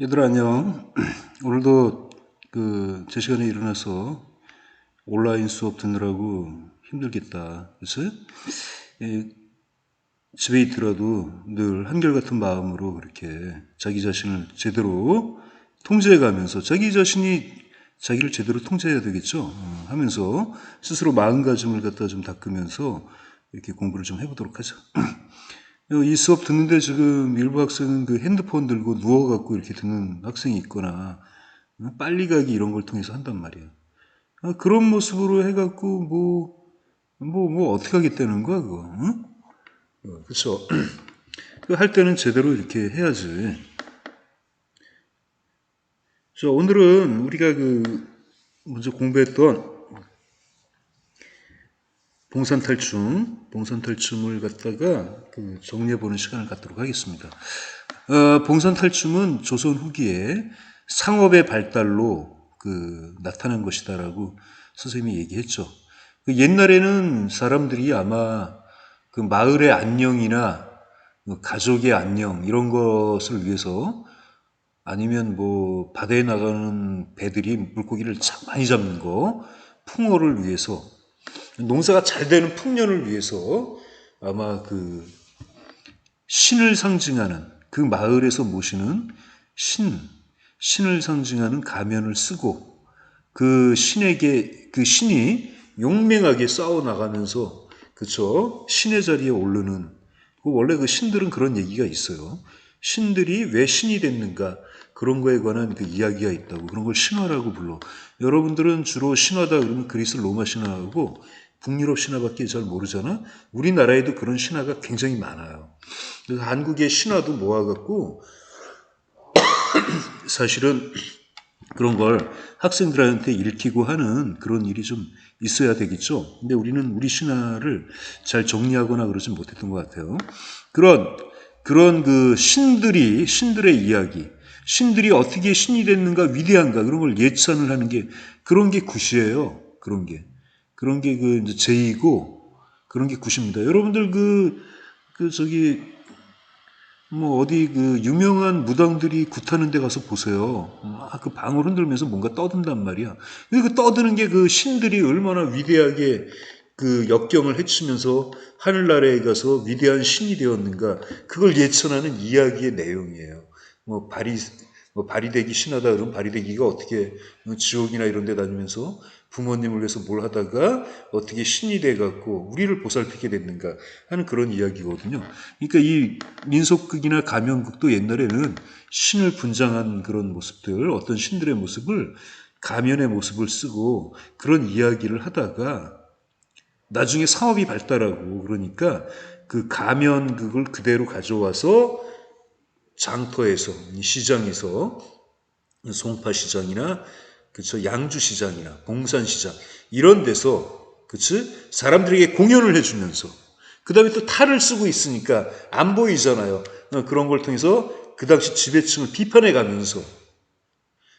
얘들아 안녕. 오늘도 제 시간에 일어나서 온라인 수업 듣느라고 힘들겠다. 그치? 예, 집에 있더라도 늘 한결같은 마음으로 그렇게 자기 자신을 제대로 통제해 가면서 자기 자신이 자기를 제대로 통제해야 되겠죠. 하면서 스스로 마음가짐을 갖다 좀 닦으면서 이렇게 공부를 좀 해보도록 하자. 이 수업 듣는데 지금 일부 학생은 그 핸드폰 들고 누워갖고 이렇게 듣는 학생이 있거나 빨리 가기 이런 걸 통해서 한단 말이야. 그런 모습으로 해갖고 어떻게 하겠다는 거야 그거. 응? 그쵸. 할 때는 제대로 이렇게 해야지. 자, 오늘은 우리가 먼저 공부했던 봉산탈춤을 갖다가 정리해보는 시간을 갖도록 하겠습니다. 봉산탈춤은 조선 후기에 상업의 발달로 나타난 것이다라고 선생님이 얘기했죠. 옛날에는 사람들이 아마 마을의 안녕이나 가족의 안녕 이런 것을 위해서 아니면 바다에 나가는 배들이 물고기를 많이 잡는 거, 풍어를 위해서 농사가 잘 되는 풍년을 위해서 아마 신을 상징하는 그 마을에서 모시는 신을 상징하는 가면을 쓰고 신에게 신이 용맹하게 싸워 나가면서 그쵸 신의 자리에 오르는 원래 신들은 그런 얘기가 있어요. 신들이 왜 신이 됐는가 그런 거에 관한 이야기가 있다고 그런 걸 신화라고 불러. 여러분들은 주로 신화다 그러면 그리스 로마 신화하고 북유럽 신화밖에 잘 모르잖아. 우리나라에도 그런 신화가 굉장히 많아요. 그래서 한국의 신화도 모아갖고 사실은 그런 걸 학생들한테 읽히고 하는 그런 일이 좀 있어야 되겠죠. 근데 우리는 우리 신화를 잘 정리하거나 그러지 못했던 것 같아요. 그런 신들의 이야기, 신들이 어떻게 신이 됐는가, 위대한가, 그런 걸 예찬을 하는 그런 게 굿이에요. 그런 게 이제 제이고, 그런 게 굿입니다. 여러분들 어디 유명한 무당들이 굿하는 데 가서 보세요. 방울 흔들면서 뭔가 떠든단 말이야. 근데 떠드는 게 신들이 얼마나 위대하게 역경을 헤치면서 하늘나라에 가서 위대한 신이 되었는가. 그걸 예천하는 이야기의 내용이에요. 바리대기 신하다 그러면 바리대기가 어떻게 지옥이나 이런 데 다니면서 부모님을 위해서 뭘 하다가 어떻게 신이 돼갖고 우리를 보살피게 됐는가 하는 그런 이야기거든요. 그러니까 이 민속극이나 가면극도 옛날에는 신을 분장한 그런 모습들, 어떤 신들의 모습을 가면의 모습을 쓰고 그런 이야기를 하다가 나중에 사업이 발달하고 그러니까 가면극을 그대로 가져와서 장터에서 시장에서 송파시장이나 그쵸 양주시장이나 봉산시장 이런 데서 그치 사람들에게 공연을 해주면서 그 다음에 또 탈을 쓰고 있으니까 안 보이잖아요. 그런 걸 통해서 그 당시 지배층을 비판해 가면서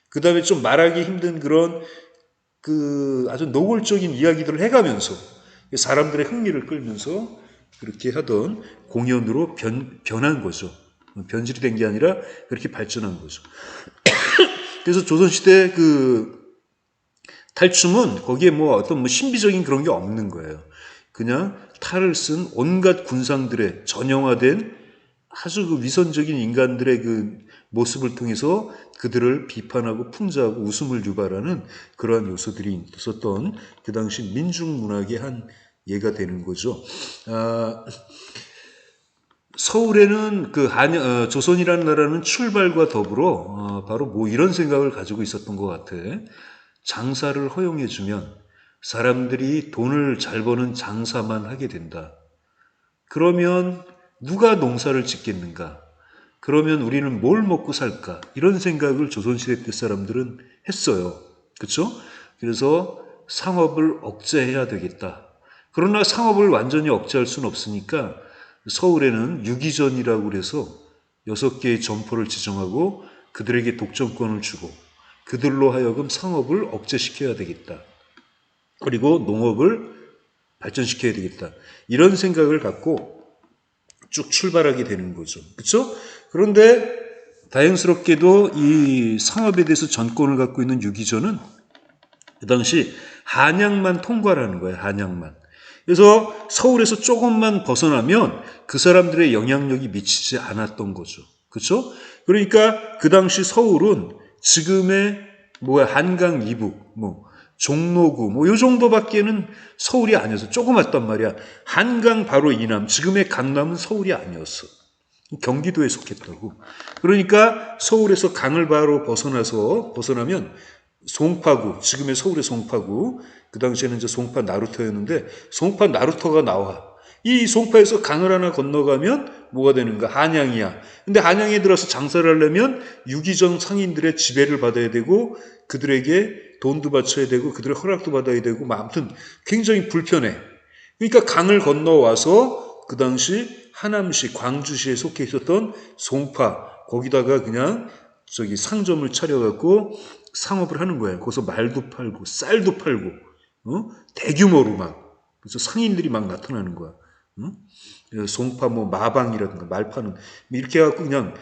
그 다음에 좀 말하기 힘든 그런 아주 노골적인 이야기들을 해가면서 사람들의 흥미를 끌면서 그렇게 하던 공연으로 변한 거죠. 변질이 된 게 아니라 그렇게 발전한 거죠. 그래서 조선시대 탈춤은 거기에 어떤 신비적인 그런 게 없는 거예요. 그냥 탈을 쓴 온갖 군상들의 전형화된 아주 위선적인 인간들의 모습을 통해서 그들을 비판하고 풍자하고 웃음을 유발하는 그러한 요소들이 있었던 그 당시 민중문학의 한 예가 되는 거죠. 서울에는 조선이라는 나라는 출발과 더불어 바로 이런 생각을 가지고 있었던 것 같아. 장사를 허용해주면 사람들이 돈을 잘 버는 장사만 하게 된다. 그러면 누가 농사를 짓겠는가? 그러면 우리는 뭘 먹고 살까? 이런 생각을 조선시대 때 사람들은 했어요. 그렇죠? 그래서 상업을 억제해야 되겠다. 그러나 상업을 완전히 억제할 수는 없으니까 서울에는 유기전이라고 그래서 6개의 점포를 지정하고 그들에게 독점권을 주고 그들로 하여금 상업을 억제시켜야 되겠다. 그리고 농업을 발전시켜야 되겠다. 이런 생각을 갖고 쭉 출발하게 되는 거죠. 그렇죠? 그런데 다행스럽게도 이 상업에 대해서 전권을 갖고 있는 유기전은 그 당시 한양만 통과를 하는 거예요. 한양만. 그래서 서울에서 조금만 벗어나면 그 사람들의 영향력이 미치지 않았던 거죠. 그렇죠? 그러니까 그 당시 서울은 지금의 한강 이북, 종로구, 요 정도밖에는 서울이 아니었어. 조그맣단 말이야. 한강 바로 이남, 지금의 강남은 서울이 아니었어. 경기도에 속했다고. 그러니까 서울에서 강을 바로 벗어나면 송파구, 지금의 서울의 송파구, 그 당시에는 이제 송파 나루터였는데 송파 나루터가 나와. 이 송파에서 강을 하나 건너가면 뭐가 되는가? 한양이야. 근데 한양에 들어서 장사를 하려면 유기전 상인들의 지배를 받아야 되고 그들에게 돈도 바쳐야 되고 그들의 허락도 받아야 되고 아무튼 굉장히 불편해. 그러니까 강을 건너와서 그 당시 하남시, 광주시에 속해 있었던 송파 거기다가 그냥 상점을 차려갖고 상업을 하는 거예요. 거기서 말도 팔고 쌀도 팔고 대규모로 그래서 상인들이 나타나는 거야. 송파 마방이라든가 말파는 이렇게 해갖고 그냥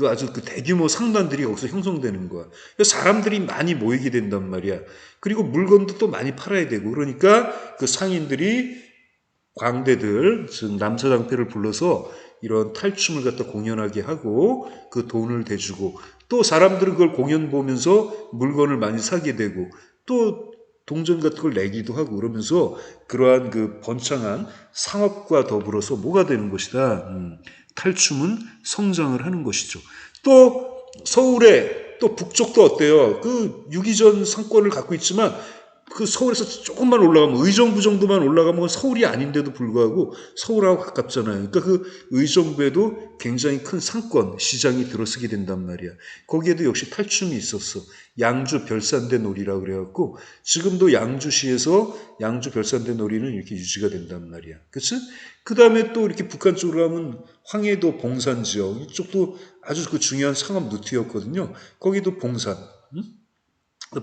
아주 대규모 상단들이 거기서 형성되는 거야. 사람들이 많이 모이게 된단 말이야. 그리고 물건도 또 많이 팔아야 되고 그러니까 그 상인들이 광대들, 즉 남사당패를 불러서 이런 탈춤을 갖다 공연하게 하고 그 돈을 대주고 또 사람들은 그걸 공연 보면서 물건을 많이 사게 되고 또 동전 같은 걸 내기도 하고 그러면서 그러한 그 번창한 상업과 더불어서 뭐가 되는 것이다. 탈춤은 성장을 하는 것이죠. 또 서울의 또 북쪽도 어때요? 그 유기전 상권을 갖고 있지만 그 서울에서 조금만 올라가면 의정부 정도만 올라가면 서울이 아닌데도 불구하고 서울하고 가깝잖아요. 그러니까 그 의정부에도 굉장히 큰 상권 시장이 들어서게 된단 말이야. 거기에도 역시 탈춤이 있었어. 양주 별산대 놀이라고 그래갖고 지금도 양주시에서 양주 별산대 놀이는 이렇게 유지가 된단 말이야. 그치? 그 다음에 또 이렇게 북한 쪽으로 가면 황해도 봉산 지역 이쪽도 아주 그 중요한 상업 루트였거든요. 거기도 봉산.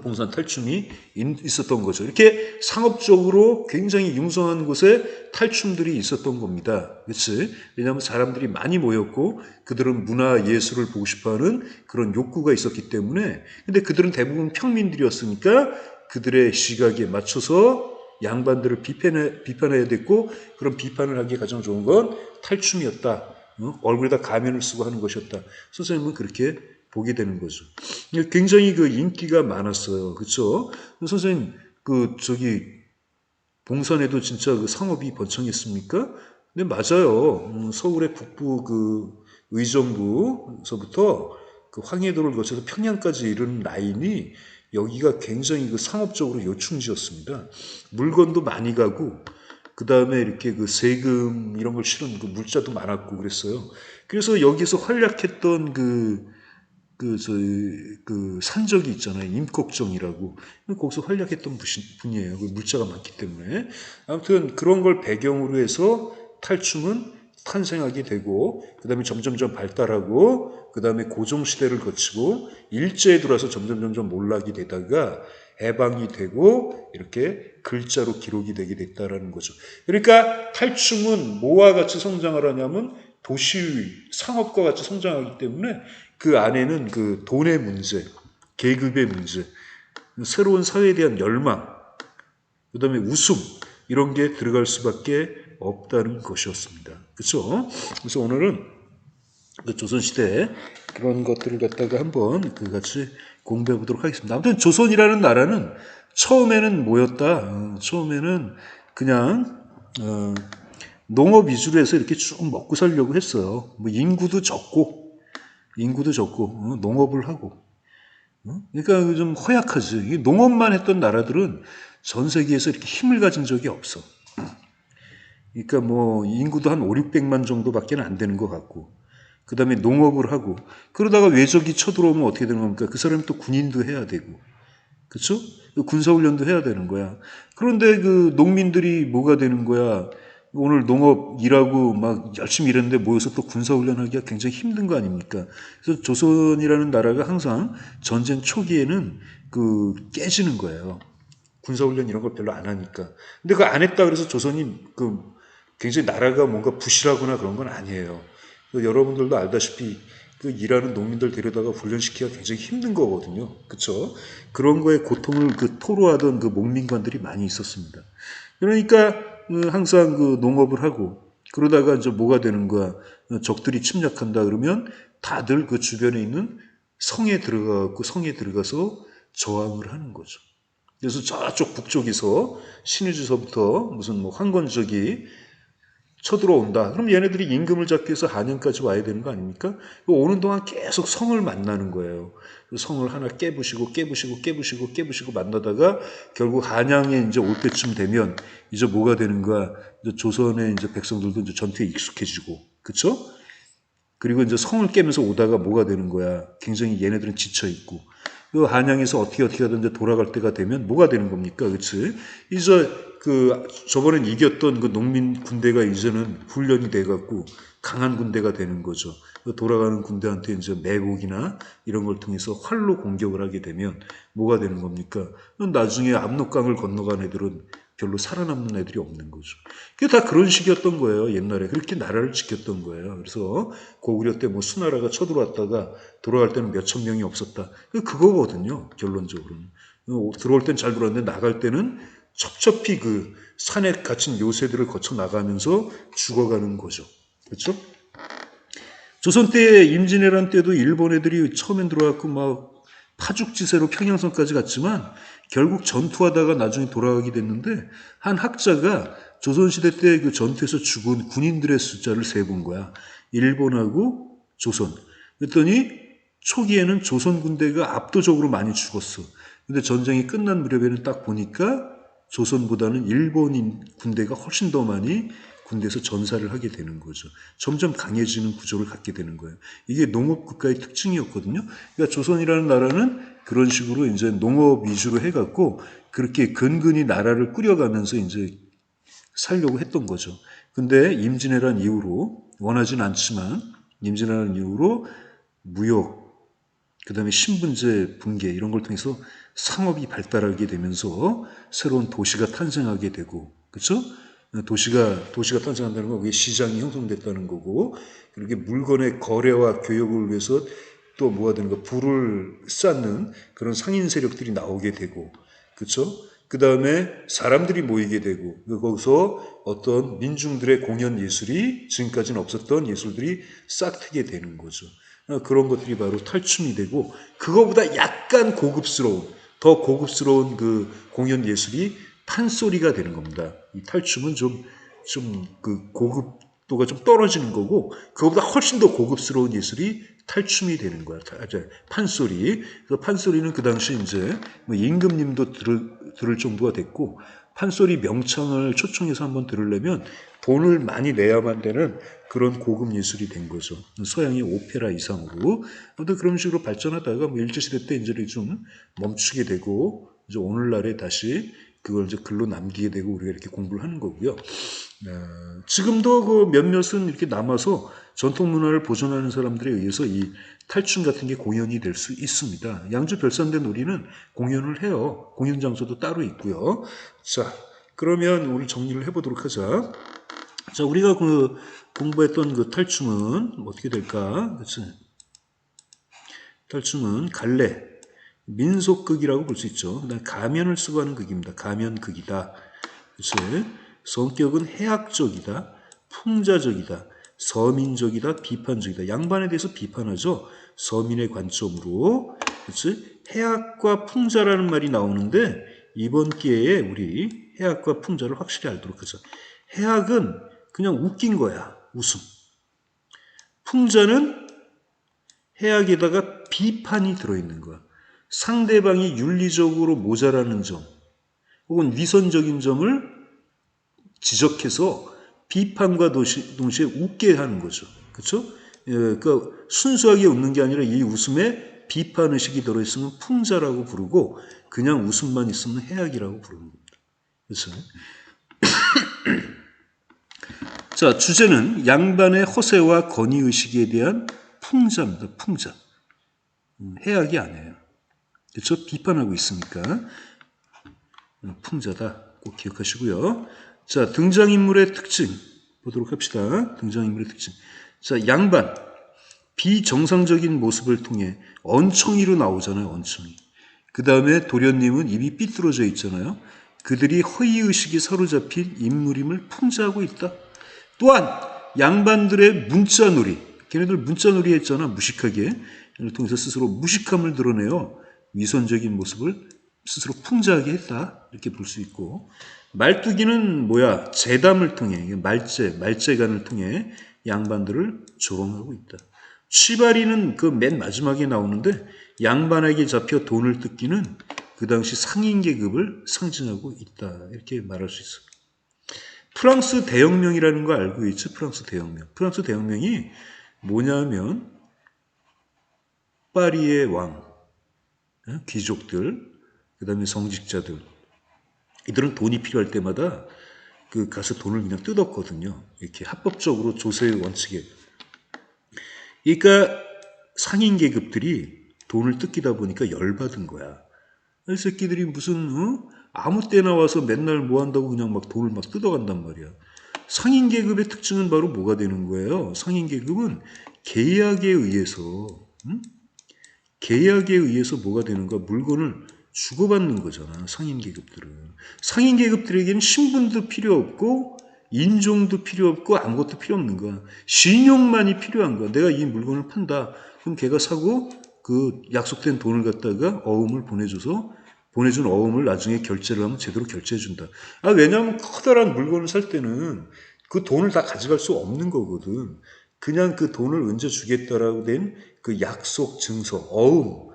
봉산 탈춤이 있었던 거죠. 이렇게 상업적으로 굉장히 융성한 곳에 탈춤들이 있었던 겁니다. 그렇지? 왜냐하면 사람들이 많이 모였고 그들은 문화 예술을 보고 싶어하는 그런 욕구가 있었기 때문에 근데 그들은 대부분 평민들이었으니까 그들의 시각에 맞춰서 양반들을 비판해야 됐고 그런 비판을 하기에 가장 좋은 건 탈춤이었다. 얼굴에다 가면을 쓰고 하는 것이었다. 선생님은 그렇게 보게 되는 거죠. 굉장히 그 인기가 많았어요. 그렇죠? 선생님 봉산에도 진짜 그 상업이 번창했습니까? 네, 맞아요. 서울의 북부 그 의정부서부터 그 황해도를 거쳐서 평양까지 이르는 라인이 여기가 굉장히 그 상업적으로 요충지였습니다. 물건도 많이 가고 그 다음에 이렇게 그 세금 이런 걸 실은 그 물자도 많았고 그랬어요. 그래서 여기서 활약했던 산적이 있잖아요. 임꺽정이라고. 거기서 활약했던 분이에요. 물자가 많기 때문에. 아무튼 그런 걸 배경으로 해서 탈춤은 탄생하게 되고, 그 다음에 점점점 발달하고, 그 다음에 고종시대를 거치고, 일제에 들어와서 점점점 몰락이 되다가 해방이 되고, 이렇게 글자로 기록이 되게 됐다라는 거죠. 그러니까 탈춤은 뭐와 같이 성장을 하냐면 도시 상업과 같이 성장하기 때문에 그 안에는 그 돈의 문제, 계급의 문제, 새로운 사회에 대한 열망, 그 다음에 웃음, 이런 게 들어갈 수밖에 없다는 것이었습니다. 그렇죠? 그래서 오늘은 그 조선시대 그런 것들을 갖다가 한번 같이 공부해 보도록 하겠습니다. 아무튼 조선이라는 나라는 처음에는 뭐였다? 처음에는 그냥 농업 위주로 해서 이렇게 쭉 먹고 살려고 했어요. 인구도 적고 농업을 하고. 그러니까 좀 허약하지. 농업만 했던 나라들은 전 세계에서 이렇게 힘을 가진 적이 없어. 그러니까 인구도 한 5, 600만 정도밖에 안 되는 것 같고. 그 다음에 농업을 하고. 그러다가 외적이 쳐들어오면 어떻게 되는 겁니까? 그 사람이 또 군인도 해야 되고. 그렇죠? 군사훈련도 해야 되는 거야. 그런데 그 농민들이 뭐가 되는 거야? 오늘 농업 일하고 막 열심히 일했는데 모여서 또 군사훈련하기가 굉장히 힘든 거 아닙니까? 그래서 조선이라는 나라가 항상 전쟁 초기에는 깨지는 거예요. 군사훈련 이런 걸 별로 안 하니까. 근데 그거 안 했다 그래서 조선이 굉장히 나라가 뭔가 부실하거나 그런 건 아니에요. 여러분들도 알다시피 그 일하는 농민들 데려다가 훈련시키기가 굉장히 힘든 거거든요. 그쵸? 그런 거에 고통을 그 토로하던 그 목민관들이 많이 있었습니다. 그러니까 항상 그 농업을 하고 그러다가 이제 뭐가 되는 거야? 적들이 침략한다 그러면 다들 그 주변에 있는 성에 들어가고 성에 들어가서 저항을 하는 거죠. 그래서 저쪽 북쪽에서 신의주서부터 무슨 뭐 황건적이 쳐들어온다. 그럼 얘네들이 임금을 잡기 위해서 한양까지 와야 되는 거 아닙니까? 오는 동안 계속 성을 만나는 거예요. 성을 하나 깨부시고 만나다가 결국 한양에 이제 올 때쯤 되면 이제 뭐가 되는 거야? 이제 조선의 이제 백성들도 이제 전투에 익숙해지고, 그쵸? 그리고 이제 성을 깨면서 오다가 뭐가 되는 거야? 굉장히 얘네들은 지쳐 있고. 그 한양에서 어떻게 하든 이제 돌아갈 때가 되면 뭐가 되는 겁니까? 그치? 이제 저번엔 이겼던 그 농민 군대가 이제는 훈련이 돼갖고 강한 군대가 되는 거죠. 돌아가는 군대한테 이제 매복이나 이런 걸 통해서 활로 공격을 하게 되면 뭐가 되는 겁니까? 나중에 압록강을 건너간 애들은 별로 살아남는 애들이 없는 거죠. 그게 다 그런 식이었던 거예요. 옛날에 그렇게 나라를 지켰던 거예요. 그래서 고구려 때 뭐 수나라가 쳐들어왔다가 돌아갈 때는 몇천 명이 없었다. 그거거든요. 결론적으로는. 들어올 땐 잘 들어왔는데 나갈 때는 첩첩히 그 산에 갇힌 요새들을 거쳐 나가면서 죽어가는 거죠. 그렇죠? 조선 때 임진왜란 때도 일본 애들이 처음엔 들어왔고 막 파죽지세로 평양성까지 갔지만 결국 전투하다가 나중에 돌아가게 됐는데 한 학자가 조선시대 때 그 전투에서 죽은 군인들의 숫자를 세본 거야. 일본하고 조선. 그랬더니 초기에는 조선 군대가 압도적으로 많이 죽었어. 근데 전쟁이 끝난 무렵에는 딱 보니까 조선보다는 일본인 군대가 훨씬 더 많이 군대에서 전사를 하게 되는 거죠. 점점 강해지는 구조를 갖게 되는 거예요. 이게 농업국가의 특징이었거든요. 그러니까 조선이라는 나라는 그런 식으로 이제 농업 위주로 해갖고 그렇게 근근히 나라를 꾸려가면서 이제 살려고 했던 거죠. 근데 임진왜란 이후로 원하진 않지만 임진왜란 이후로 무역, 그 다음에 신분제 붕괴 이런 걸 통해서 상업이 발달하게 되면서 새로운 도시가 탄생하게 되고, 그렇죠? 도시가 탄생한다는 건 그게 시장이 형성됐다는 거고, 그렇게 물건의 거래와 교역을 위해서 또 뭐가 되는 거, 부를 쌓는 그런 상인 세력들이 나오게 되고, 그렇죠? 그 다음에 사람들이 모이게 되고, 거기서 어떤 민중들의 공연 예술이 지금까지는 없었던 예술들이 싹 트게 되는 거죠. 그런 것들이 바로 탈춤이 되고, 그거보다 약간 더 고급스러운 그 공연 예술이 판소리가 되는 겁니다. 이 탈춤은 그 고급도가 좀 떨어지는 거고, 그거보다 훨씬 더 고급스러운 예술이 탈춤이 되는 거야. 판소리. 그래서 판소리는 그 당시 이제 뭐 임금님도 들을 정도가 됐고, 판소리 명창을 초청해서 한번 들으려면 돈을 많이 내야만 되는 그런 고급 예술이 된 거죠. 서양의 오페라 이상으로. 아무튼 그런 식으로 발전하다가 뭐 일제시대 때 이제 좀 멈추게 되고, 이제 오늘날에 다시 그걸 이제 글로 남기게 되고 우리가 이렇게 공부를 하는 거고요. 지금도 그 몇몇은 이렇게 남아서 전통 문화를 보존하는 사람들에 의해서 이 탈춤 같은 게 공연이 될 수 있습니다. 양주 별산대 놀이는 공연을 해요. 공연 장소도 따로 있고요. 자, 그러면 우리 정리를 해보도록 하자. 자, 우리가 그 공부했던 그 탈춤은 어떻게 될까? 그치? 탈춤은 갈래, 민속극이라고 볼 수 있죠. 그다음 가면을 쓰고 하는 극입니다. 가면극이다. 그치? 성격은 해학적이다, 풍자적이다, 서민적이다, 비판적이다. 양반에 대해서 비판하죠. 서민의 관점으로. 그치? 해학과 풍자라는 말이 나오는데 이번 기회에 우리 해학과 풍자를 확실히 알도록 하자. 해학은 그냥 웃긴 거야. 웃음. 풍자는 해학에다가 비판이 들어있는 거야. 상대방이 윤리적으로 모자라는 점 혹은 위선적인 점을 지적해서 비판과 동시에 웃게 하는 거죠. 그렇죠? 그러니까 순수하게 웃는 게 아니라 이 웃음에 비판의식이 들어있으면 풍자라고 부르고 그냥 웃음만 있으면 해악이라고 부르는 겁니다. 그렇죠? 자, 주제는 양반의 허세와 건의의식에 대한 풍자입니다. 풍자. 해악이 아니에요. 그렇죠? 비판하고 있으니까 풍자다. 꼭 기억하시고요. 자, 등장인물의 특징 보도록 합시다. 등장인물의 특징. 자, 양반. 비정상적인 모습을 통해 언청이로 나오잖아요. 언청이. 그 다음에 도련님은 입이 삐뚤어져 있잖아요. 그들이 허위의식이 사로잡힌 인물임을 풍자하고 있다. 또한 양반들의 문자놀이, 걔네들 문자놀이 했잖아. 무식하게. 이를 통해서 스스로 무식함을 드러내어 위선적인 모습을 스스로 풍자하게 했다. 이렇게 볼 수 있고, 말뚝이는 뭐야? 재담을 통해, 말재간을 통해 양반들을 조롱하고 있다. 취바리는 그 맨 마지막에 나오는데 양반에게 잡혀 돈을 뜯기는 그 당시 상인 계급을 상징하고 있다. 이렇게 말할 수 있어. 프랑스 대혁명이라는 거 알고 있죠? 프랑스 대혁명. 프랑스 대혁명이 뭐냐면 파리의 왕, 귀족들, 그 다음에 성직자들, 이들은 돈이 필요할 때마다 그 가서 돈을 그냥 뜯었거든요. 이렇게 합법적으로 조세의 원칙에. 그러니까 상인 계급들이 돈을 뜯기다 보니까 열받은 거야. 이 새끼들이 무슨 아무 때나 와서 맨날 뭐 한다고 그냥 막 돈을 막 뜯어간단 말이야. 상인 계급의 특징은 바로 뭐가 되는 거예요? 상인 계급은 계약에 의해서 계약에 의해서 뭐가 되는 거야? 물건을 주고받는 거잖아. 상인 계급들은. 상인 계급들에게는 신분도 필요 없고 인종도 필요 없고 아무것도 필요 없는 거야. 신용만이 필요한 거야. 내가 이 물건을 판다. 그럼 걔가 사고 그 약속된 돈을 갖다가 어음을 보내준 어음을 나중에 결제를 하면 제대로 결제해준다. 왜냐하면 커다란 물건을 살 때는 그 돈을 다 가져갈 수 없는 거거든. 그냥 그 돈을 언제 주겠다라고 된 그 약속 증서, 어음,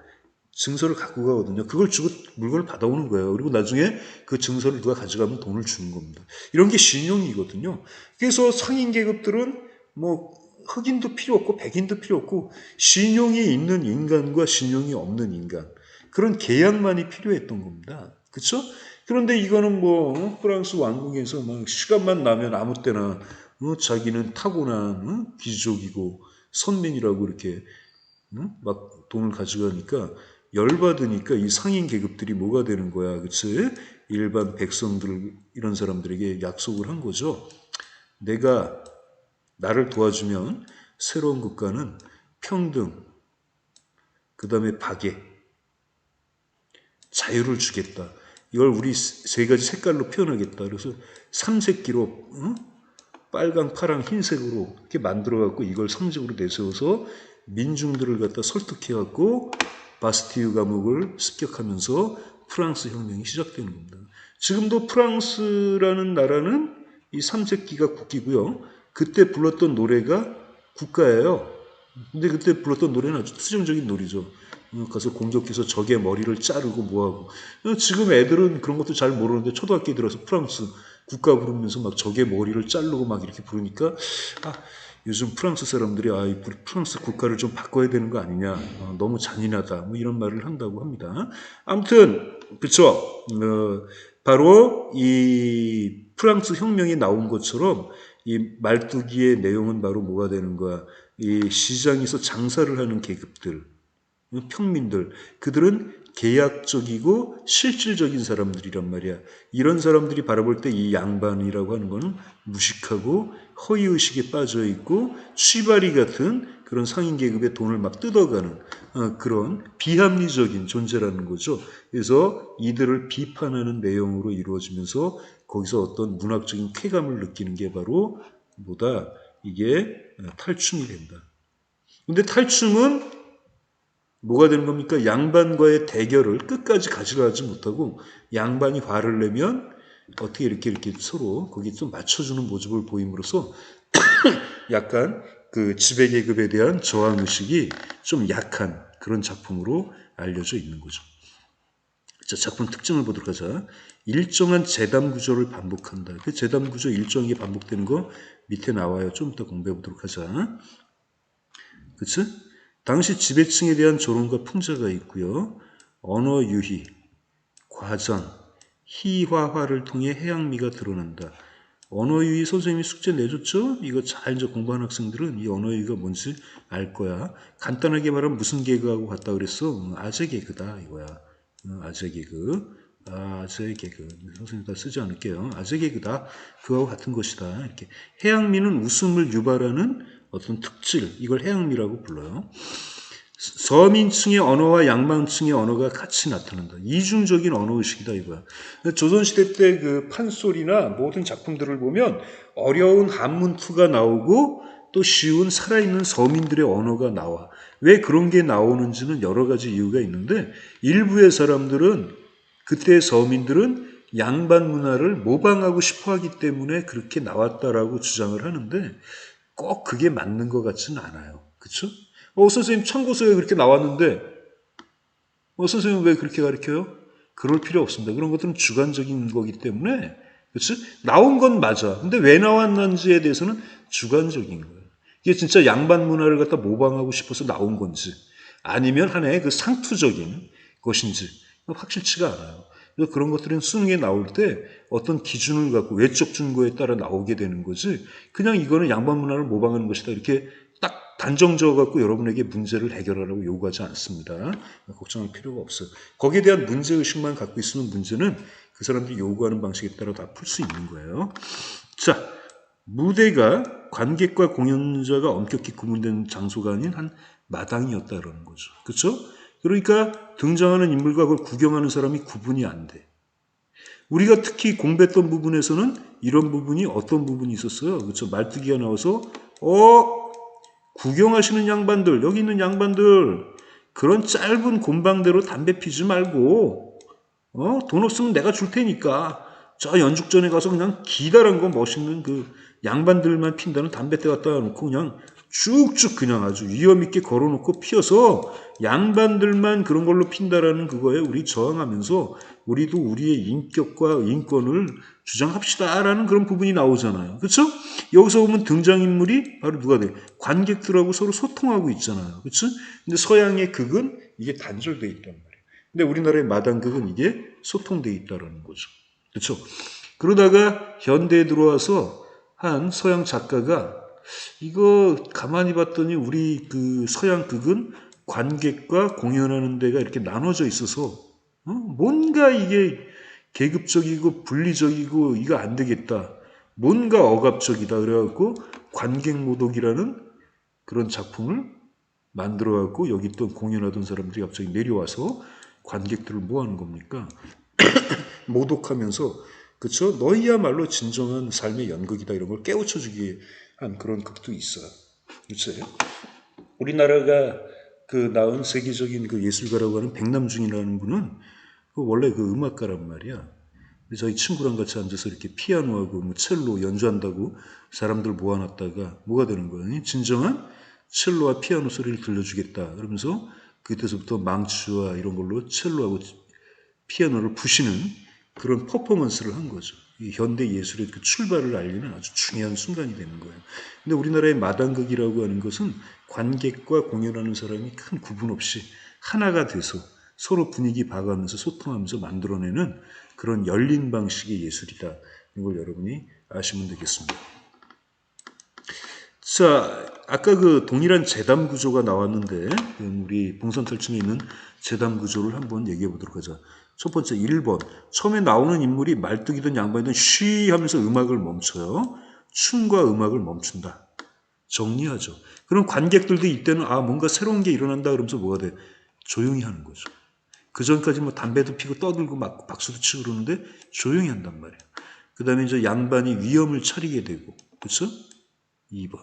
증서를 갖고 가거든요. 그걸 주고 물건을 받아오는 거예요. 그리고 나중에 그 증서를 누가 가져가면 돈을 주는 겁니다. 이런 게 신용이거든요. 그래서 상인 계급들은 뭐 흑인도 필요 없고 백인도 필요 없고 신용이 있는 인간과 신용이 없는 인간, 그런 계약만이 필요했던 겁니다. 그렇죠? 그런데 이거는 뭐 프랑스 왕궁에서 막 시간만 나면 아무 때나 자기는 타고난 귀족이고 선민이라고 이렇게 막 돈을 가져가니까 열받으니까 이 상인 계급들이 뭐가 되는 거야. 그치? 일반 백성들 이런 사람들에게 약속을 한 거죠. 나를 도와주면 새로운 국가는 평등, 그 다음에 박애, 자유를 주겠다. 이걸 우리 세 가지 색깔로 표현하겠다. 그래서 삼색기로 빨강, 파랑, 흰색으로 이렇게 만들어갖고 이걸 상징으로 내세워서 민중들을 갖다 설득해갖고 바스티유 감옥을 습격하면서 프랑스 혁명이 시작되는 겁니다. 지금도 프랑스라는 나라는 이 삼색기가 국기고요. 그때 불렀던 노래가 국가예요. 근데 그때 불렀던 노래는 아주 투정적인 노래죠. 가서 공격해서 적의 머리를 자르고 뭐하고. 지금 애들은 그런 것도 잘 모르는데 초등학교에 들어서 프랑스 국가 부르면서 막 적의 머리를 자르고 막 이렇게 부르니까 요즘 프랑스 사람들이 프랑스 국가를 좀 바꿔야 되는 거 아니냐, 너무 잔인하다, 뭐 이런 말을 한다고 합니다. 아무튼 그쵸. 바로 이 프랑스 혁명이 나온 것처럼 이 말뚝이의 내용은 바로 뭐가 되는 거야? 이 시장에서 장사를 하는 계급들, 평민들, 그들은 계약적이고 실질적인 사람들이란 말이야. 이런 사람들이 바라볼 때 이 양반이라고 하는 거는 무식하고 허위의식에 빠져 있고 취바리 같은 그런 상인 계급의 돈을 막 뜯어가는 그런 비합리적인 존재라는 거죠. 그래서 이들을 비판하는 내용으로 이루어지면서 거기서 어떤 문학적인 쾌감을 느끼는 게 바로 이게 탈춤이 된다. 근데 탈춤은 뭐가 되는 겁니까? 양반과의 대결을 끝까지 가져가지 못하고 양반이 화를 내면 어떻게 이렇게 서로 거기 좀 맞춰주는 모습을 보임으로써 약간 그 지배계급에 대한 저항의식이 좀 약한 그런 작품으로 알려져 있는 거죠. 자, 작품 특징을 보도록 하자. 일정한 재담 구조를 반복한다. 그 재담 구조 일정하게 반복되는 거 밑에 나와요. 좀 이따 공부해 보도록 하자. 그치? 당시 지배층에 대한 조롱과 풍자가 있고요. 언어 유희, 과장, 희화화를 통해 해양미가 드러난다. 언어 유희 선생님이 숙제 내줬죠? 이거 잘 이제 공부한 학생들은 이 언어 유희가 뭔지 알 거야. 간단하게 말하면 무슨 개그하고 같다 그랬어? 아재 개그다 이거야. 아재 개그. 아재 개그. 선생님 다 쓰지 않을게요. 아재 개그다. 그거하고 같은 것이다. 이렇게. 해양미는 웃음을 유발하는 어떤 특질, 이걸 해흥미라고 불러요. 서민층의 언어와 양반층의 언어가 같이 나타난다. 이중적인 언어의식이다 이거야. 조선시대 때 그 판소리나 모든 작품들을 보면 어려운 한문투가 나오고 또 쉬운 살아있는 서민들의 언어가 나와. 왜 그런 게 나오는지는 여러 가지 이유가 있는데 일부의 사람들은 그때의 서민들은 양반 문화를 모방하고 싶어 하기 때문에 그렇게 나왔다라고 주장을 하는데 꼭 그게 맞는 것 같지는 않아요. 그렇죠? 선생님 참고서에 그렇게 나왔는데 선생님 왜 그렇게 가르쳐요? 그럴 필요 없습니다. 그런 것들은 주관적인 거기 때문에 그렇지? 나온 건 맞아. 근데 왜 나왔는지에 대해서는 주관적인 거예요. 이게 진짜 양반 문화를 갖다 모방하고 싶어서 나온 건지 아니면 하나의 그 상투적인 것인지 확실치가 않아요. 그래서 그런 것들은 수능에 나올 때 어떤 기준을 갖고 외적 증거에 따라 나오게 되는 거지 그냥 이거는 양반 문화를 모방하는 것이다 이렇게 딱 단정지어 갖고 여러분에게 문제를 해결하라고 요구하지 않습니다. 걱정할 필요가 없어요. 거기에 대한 문제의식만 갖고 있으면 문제는 그 사람들이 요구하는 방식에 따라 다 풀 수 있는 거예요. 자, 무대가 관객과 공연자가 엄격히 구분된 장소가 아닌 한 마당이었다라는 거죠. 그렇죠? 그러니까 등장하는 인물과 그걸 구경하는 사람이 구분이 안 돼. 우리가 특히 공부했던 부분에서는 이런 부분이 어떤 부분이 있었어요. 그렇죠? 말투기가 나와서 구경하시는 양반들, 여기 있는 양반들 그런 짧은 곰방대로 담배 피지 말고 돈 없으면 내가 줄 테니까 저 연죽전에 가서 그냥 기다란 거 멋있는 그 양반들만 핀다는 담배대 갖다 놓고 그냥 쭉쭉 그냥 아주 위험 있게 걸어놓고 피어서 양반들만 그런 걸로 핀다라는 그거에 우리 저항하면서 우리도 우리의 인격과 인권을 주장합시다라는 그런 부분이 나오잖아요. 그렇죠? 여기서 보면 등장인물이 바로 누가 돼? 관객들하고 서로 소통하고 있잖아요. 그렇죠? 근데 서양의 극은 이게 단절돼 있단 말이에요. 근데 우리나라의 마당극은 이게 소통돼 있다라는 거죠. 그렇죠? 그러다가 현대에 들어와서 한 서양 작가가 이거 가만히 봤더니 우리 그 서양 극은 관객과 공연하는 데가 이렇게 나눠져 있어서 뭔가 이게 계급적이고 분리적이고 이거 안 되겠다. 뭔가 억압적이다. 그래갖고 관객모독이라는 그런 작품을 만들어갖고 여기 있던 공연하던 사람들이 갑자기 내려와서 관객들을 뭐 하는 겁니까? 모독하면서 그쵸? 너희야말로 진정한 삶의 연극이다 이런 걸 깨우쳐주기 한 그런 극도 있어요. 그쵸? 우리나라가 그 나은 세계적인 그 예술가라고 하는 백남중이라는 분은 원래 그 음악가란 말이야. 저희 친구랑 같이 앉아서 이렇게 피아노하고 뭐 첼로 연주한다고 사람들 모아놨다가 뭐가 되는 거예요? 진정한 첼로와 피아노 소리를 들려주겠다. 그러면서 그때서부터 망치와 이런 걸로 첼로하고 피아노를 부시는 그런 퍼포먼스를 한 거죠. 이 현대 예술의 그 출발을 알리는 아주 중요한 순간이 되는 거예요. 근데 우리나라의 마당극이라고 하는 것은 관객과 공연하는 사람이 큰 구분 없이 하나가 돼서 서로 분위기 봐가면서 소통하면서 만들어내는 그런 열린 방식의 예술이다. 이걸 여러분이 아시면 되겠습니다. 자, 아까 그 동일한 재담 구조가 나왔는데 우리 봉선탈춤에 있는 재담 구조를 한번 얘기해 보도록 하자. 첫 번째 1번. 처음에 나오는 인물이 말뚝이든 양반이든 쉬 하면서 음악을 멈춰요. 춤과 음악을 멈춘다. 정리하죠. 그럼 관객들도 이때는 뭔가 새로운 게 일어난다 그러면서 뭐가 돼? 조용히 하는 거죠. 그 전까지 뭐 담배도 피고 떠들고 막 박수도 치고 그러는데 조용히 한단 말이에요. 그 다음에 이제 양반이 위험을 차리게 되고, 그렇죠? 2번.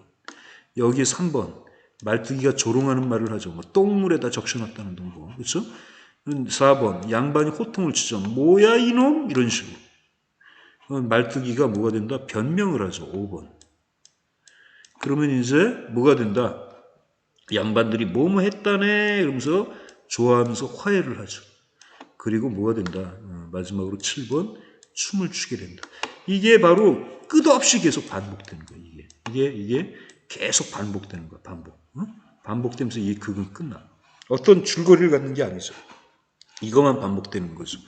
여기 3번. 말뚝이가 조롱하는 말을 하죠. 뭐 똥물에다 적셔놨다는 둥거. 그렇죠? 4번. 양반이 호통을 치죠. 뭐야 이놈? 이런 식으로. 말뚝이가 뭐가 된다? 변명을 하죠. 5번. 그러면 이제 뭐가 된다? 양반들이 뭐뭐 했다네 이러면서 좋아하면서 화해를 하죠. 그리고 뭐가 된다? 마지막으로 7번. 춤을 추게 된다. 이게 바로 끝없이 계속 반복되는 거예요. 이게 계속 반복되는 거야. 반복되면서 이 극은 끝나. 어떤 줄거리를 갖는 게 아니죠. 이것만 반복되는 거죠.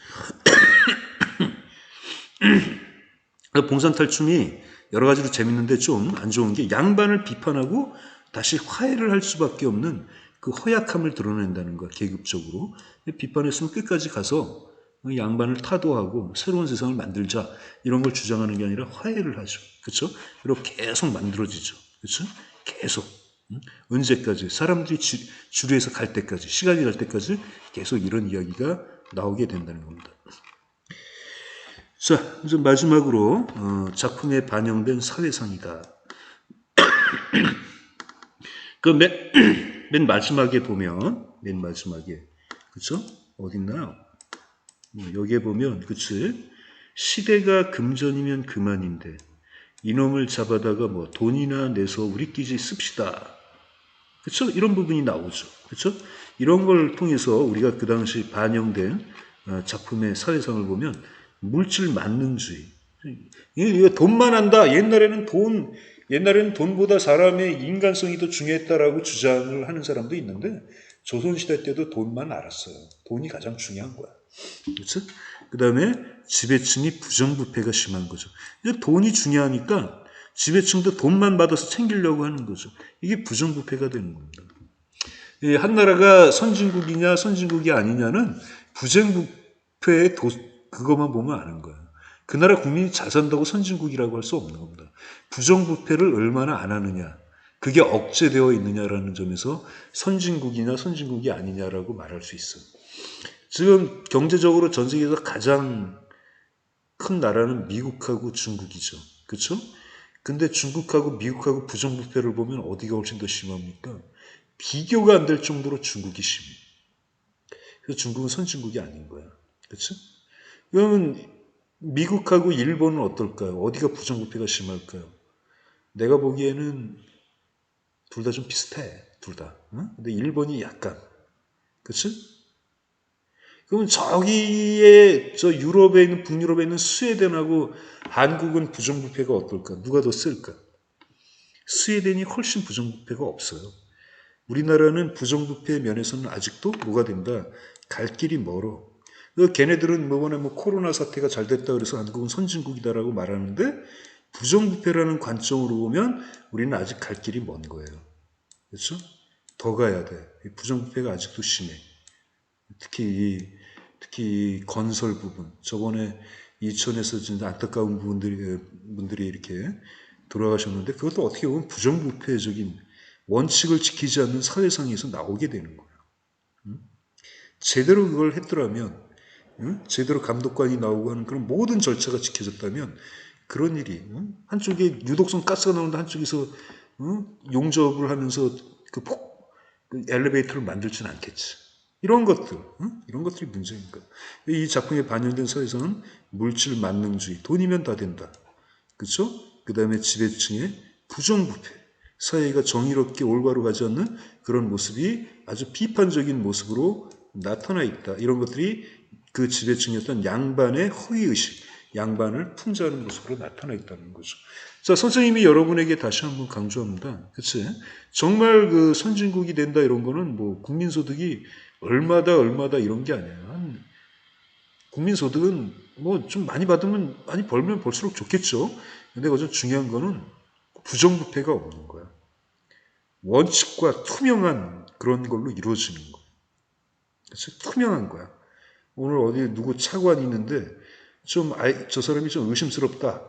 봉산탈춤이 여러 가지로 재밌는데 좀 안 좋은 게 양반을 비판하고 다시 화해를 할 수밖에 없는 그 허약함을 드러낸다는 거야. 계급적으로. 비판했으면 끝까지 가서 양반을 타도하고 새로운 세상을 만들자 이런 걸 주장하는 게 아니라 화해를 하죠. 그렇죠? 그리고 계속 만들어지죠. 그렇죠? 계속. 언제까지? 사람들이 주류에서 갈 때까지, 시간이 갈 때까지 계속 이런 이야기가 나오게 된다는 겁니다. 자, 이제 마지막으로 작품에 반영된 사회상이다. 맨 마지막에 보면, 맨 마지막에, 그쵸? 어딨나요? 여기에 보면, 그치? 시대가 금전이면 그만인데, 이놈을 잡아다가 뭐 돈이나 내서 우리끼리 씁시다. 그쵸? 이런 부분이 나오죠. 그쵸? 이런 걸 통해서 우리가 그 당시 반영된 작품의 사회상을 보면, 물질 만능주의. 이거 돈만 한다. 옛날에는 돈보다 사람의 인간성이 더 중요했다라고 주장을 하는 사람도 있는데, 조선시대 때도 돈만 알았어요. 돈이 가장 중요한 거야. 그렇죠? 그 다음에 지배층이 부정부패가 심한 거죠. 이제 돈이 중요하니까 지배층도 돈만 받아서 챙기려고 하는 거죠. 이게 부정부패가 되는 겁니다. 한 나라가 선진국이냐 선진국이 아니냐는 부정부패의 그것만 보면 아는 거예요. 그 나라 국민이 잘 산다고 선진국이라고 할 수 없는 겁니다. 부정부패를 얼마나 안 하느냐, 그게 억제되어 있느냐라는 점에서 선진국이냐 선진국이 아니냐라고 말할 수 있어요. 지금 경제적으로 전 세계에서 가장 큰 나라는 미국하고 중국이죠. 그렇죠? 근데 중국하고 미국하고 부정부패를 보면 어디가 훨씬 더 심합니까? 비교가 안 될 정도로 중국이 심해. 그래서 중국은 선진국이 아닌 거야. 그렇죠? 그러면 미국하고 일본은 어떨까요? 어디가 부정부패가 심할까요? 내가 보기에는 둘 다 좀 비슷해. 둘 다. 응? 근데 일본이 약간. 그렇죠? 그러면 저기에 유럽에 있는 북유럽에 있는 스웨덴하고 한국은 부정부패가 어떨까? 누가 더 쓸까? 스웨덴이 훨씬 부정부패가 없어요. 우리나라는 부정부패 면에서는 아직도 뭐가 된다? 갈 길이 멀어. 걔네들은 이번에 코로나 사태가 잘 됐다 그래서 한국은 선진국이다라고 말하는데 부정부패라는 관점으로 보면 우리는 아직 갈 길이 먼 거예요. 그렇죠? 더 가야 돼. 부정부패가 아직도 심해. 특히 이 건설 부분. 저번에 이천에서 진짜 안타까운 분들이 이렇게 돌아가셨는데 그것도 어떻게 보면 부정부패적인 원칙을 지키지 않는 사회상에서 나오게 되는 거예요. 제대로 그걸 했더라면, 제대로 감독관이 나오고 하는 그런 모든 절차가 지켜졌다면 그런 일이 한쪽에 유독성 가스가 나오는데 한쪽에서 용접을 하면서 그 엘리베이터를 만들지는 않겠지. 이런 것들이 문제인 거예요. 이 작품에 반영된 사회상은 물질 만능주의, 돈이면 다 된다. 그렇죠? 그 다음에 지배층의 부정부패, 사회가 정의롭게 올바로 가지 않는 그런 모습이 아주 비판적인 모습으로 나타나 있다. 이런 것들이 그 지배층이었던 양반의 허위의식, 양반을 풍자하는 모습으로 나타나 있다는 거죠. 자, 선생님이 여러분에게 다시 한번 강조합니다. 그치? 정말 그 선진국이 된다 이런 거는 국민소득이 얼마다 이런 게 아니에요. 국민소득은 좀 많이 받으면 많이 벌면 벌수록 좋겠죠. 근데 가장 중요한 거는 부정부패가 없는 거야. 원칙과 투명한 그런 걸로 이루어지는 거야. 그치? 투명한 거야. 오늘 어디 누구 차관이 있는데 저 사람이 좀 의심스럽다.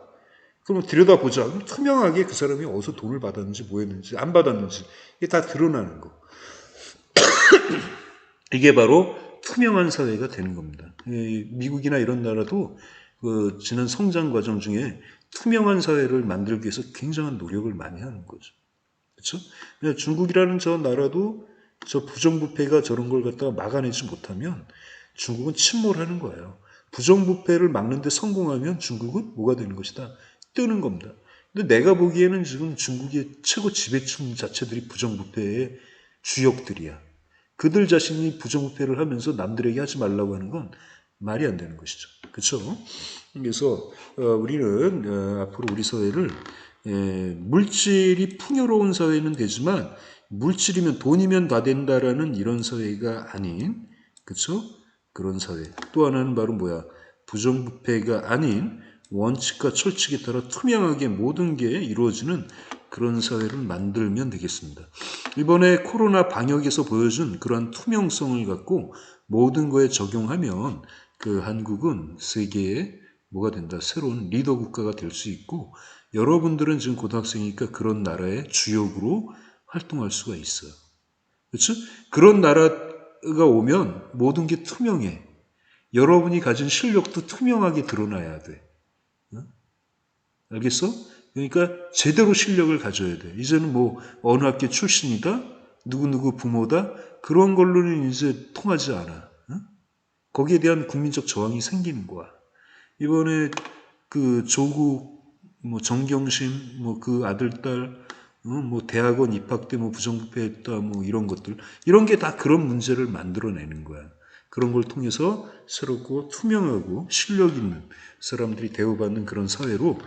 그러면 들여다보자. 그럼 투명하게 그 사람이 어디서 돈을 받았는지 뭐 했는지 안 받았는지 이게 다 드러나는 거. 이게 바로 투명한 사회가 되는 겁니다. 미국이나 이런 나라도 그 지난 성장 과정 중에 투명한 사회를 만들기 위해서 굉장한 노력을 많이 하는 거죠. 그렇죠? 중국이라는 저 나라도 저 부정부패가 저런 걸 갖다가 막아내지 못하면 중국은 침몰하는 거예요. 부정부패를 막는 데 성공하면 중국은 뭐가 되는 것이다? 뜨는 겁니다. 근데 내가 보기에는 지금 중국의 최고 지배층 자체들이 부정부패의 주역들이야. 그들 자신이 부정부패를 하면서 남들에게 하지 말라고 하는 건 말이 안 되는 것이죠. 그렇죠? 그래서 우리는 앞으로 우리 사회를 물질이 풍요로운 사회는 되지만 물질이면 돈이면 다 된다라는 이런 사회가 아닌 그렇죠? 그런 사회. 또 하나는 바로 뭐야? 부정부패가 아닌 원칙과 철칙에 따라 투명하게 모든 게 이루어지는 그런 사회를 만들면 되겠습니다. 이번에 코로나 방역에서 보여준 그러한 투명성을 갖고 모든 거에 적용하면 그 한국은 세계에 뭐가 된다? 새로운 리더 국가가 될 수 있고 여러분들은 지금 고등학생이니까 그런 나라의 주역으로 활동할 수가 있어요. 그렇죠? 그런 나라가 오면 모든 게 투명해. 여러분이 가진 실력도 투명하게 드러나야 돼. 알겠어? 그러니까 제대로 실력을 가져야 돼. 이제는 뭐 어느 학교 출신이다, 누구누구 부모다, 그런 걸로는 이제 통하지 않아. 거기에 대한 국민적 저항이 생기는 거야. 이번에 그 조국, 뭐 정경심, 뭐 그 아들, 딸, 뭐 대학원 입학 때 뭐 부정부패했다, 뭐 이런 것들, 이런 게 다 그런 문제를 만들어내는 거야. 그런 걸 통해서 새롭고 투명하고 실력 있는 사람들이 대우받는 그런 사회로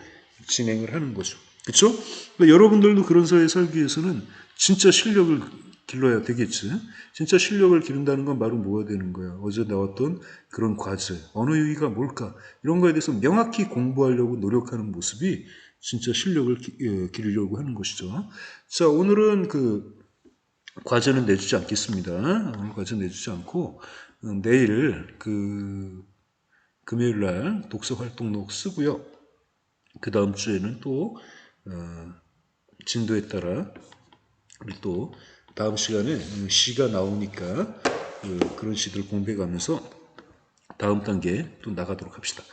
진행을 하는 거죠. 그렇죠? 그러니까 여러분들도 그런 사회에 살기 위해서는 진짜 실력을 길러야 되겠지. 진짜 실력을 기른다는 건 바로 뭐가 되는 거야? 어제 나왔던 그런 과제, 언어 유희가 뭘까? 이런 거에 대해서 명확히 공부하려고 노력하는 모습이 진짜 실력을 기르려고 하는 것이죠. 자, 오늘은 그 과제는 내주지 않겠습니다. 오늘 과제 내주지 않고 내일 그 금요일 날 독서 활동록 쓰고요. 그 다음 주에는 또 진도에 따라 우리 또 다음 시간에 시가 나오니까 그런 시들 공부해 가면서 다음 단계에 또 나가도록 합시다.